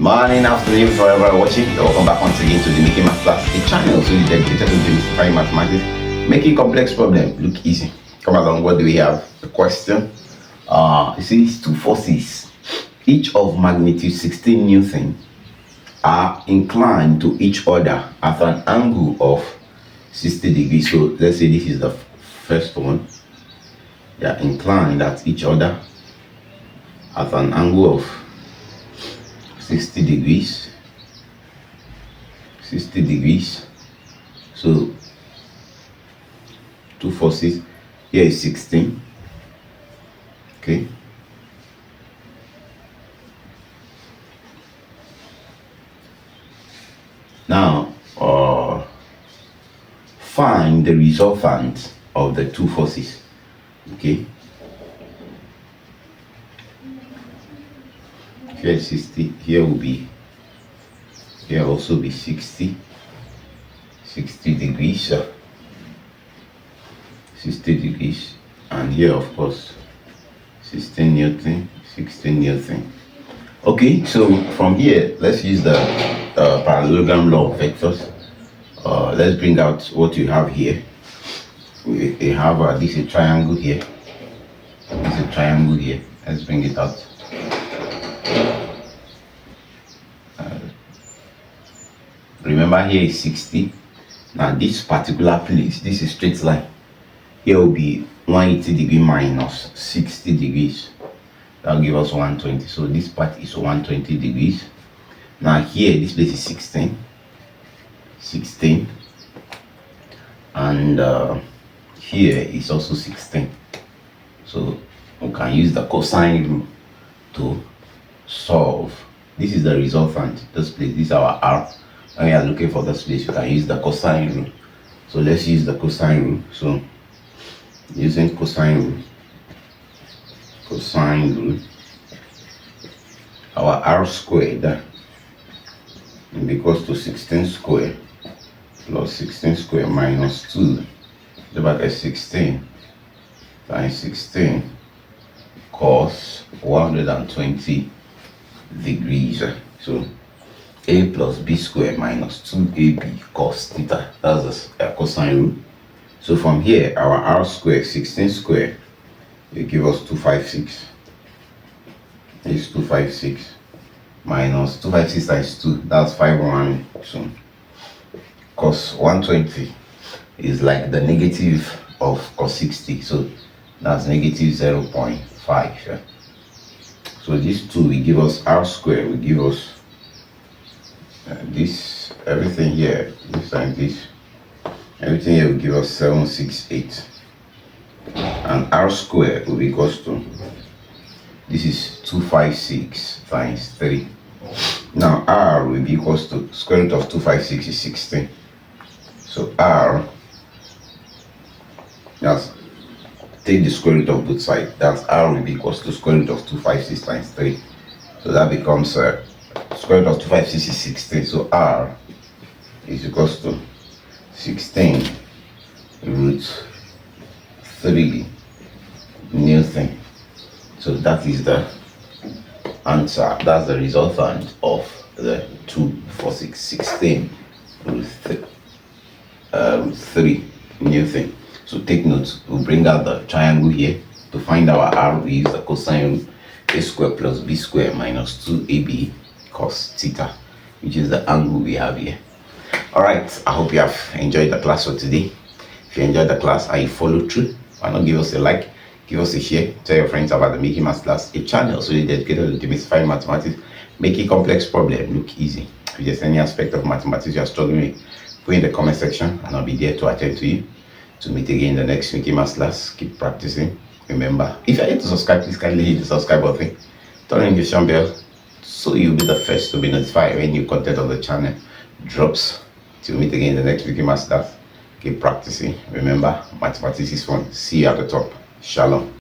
Morning, afternoon, wherever you're watching. Welcome back once again to the Making Math Class, a channel so dedicated to demystifying mathematics, making complex problems look easy. Come along, what do we have? The question. It says two forces, each of magnitude 16 Newton, are inclined to each other at an angle of 60 degrees. So let's say this is the first one. They are inclined at each other at an angle of 60 degrees. So two forces, here is 16. Okay, now find the resultant of the two forces. Okay, here is 60, here will be, here also be 60 degrees, 60 degrees, and here of course 16 Newton. Okay, so from here let's use the parallelogram law of vectors. Let's bring out what you have here. We have this is a triangle here, let's bring it out. Remember, here is 60. Now this particular place, this is straight line, here will be 180 degree minus 60 degrees. That will give us 120. So this part is 120 degrees. Now here, this place is 16, and here is also 16. So we can use the cosine rule to solve. This is the resultant. This place, this is our R. When we are looking for this place, you can use the cosine rule. So let's use the cosine rule. So using cosine rule, our R squared will be equals to 16 squared plus 16 squared minus 2 divided by 16 times 16 cos 120 degrees. So a plus b squared minus 2ab cos theta. That's a cosine rule. So from here, our r squared, 16 squared, will give us 256. It's 256 minus 256 times 2. That's 511. So cos 120 is like the negative of cos 60. So that's negative 0.5. So these two will give us r squared, will give us this, everything here, this and this, everything here will give us 768, and r squared will be equals to, this is 256 times 3. Now r will be equals to square root of 256 is 16. So r, that's, take the square root of both sides, that's r will be equals to square root of 256 times 3. So that becomes square root of 256 is 16. So r is equals to 16 root 3 Newton. So that is the answer. That's the resultant of the 2 forces, 16 root 3 Newton. So take note, we'll bring out the triangle here. To find our r, we use the cosine rule, a squared plus b squared minus 2ab cos theta, which is the angle we have here. All right, I hope you have enjoyed the class for today. If you enjoyed the class and you follow through, why not give us a like, give us a share, tell your friends about the Making Math Class, a channel so dedicated to demystifying mathematics, making complex problems look easy. If there's any aspect of mathematics you are struggling with, put in the comment section and I'll be there to attend to you. To meet again in the next Making Math Class, keep practicing. Remember, if you are yet to subscribe, please kindly hit the subscribe button, turn on the notification bell so you'll be the first to be notified when new content on the channel drops. Till meet again in the next Making Math Class, keep practicing. Remember, mathematics is fun. See you at the top. Shalom.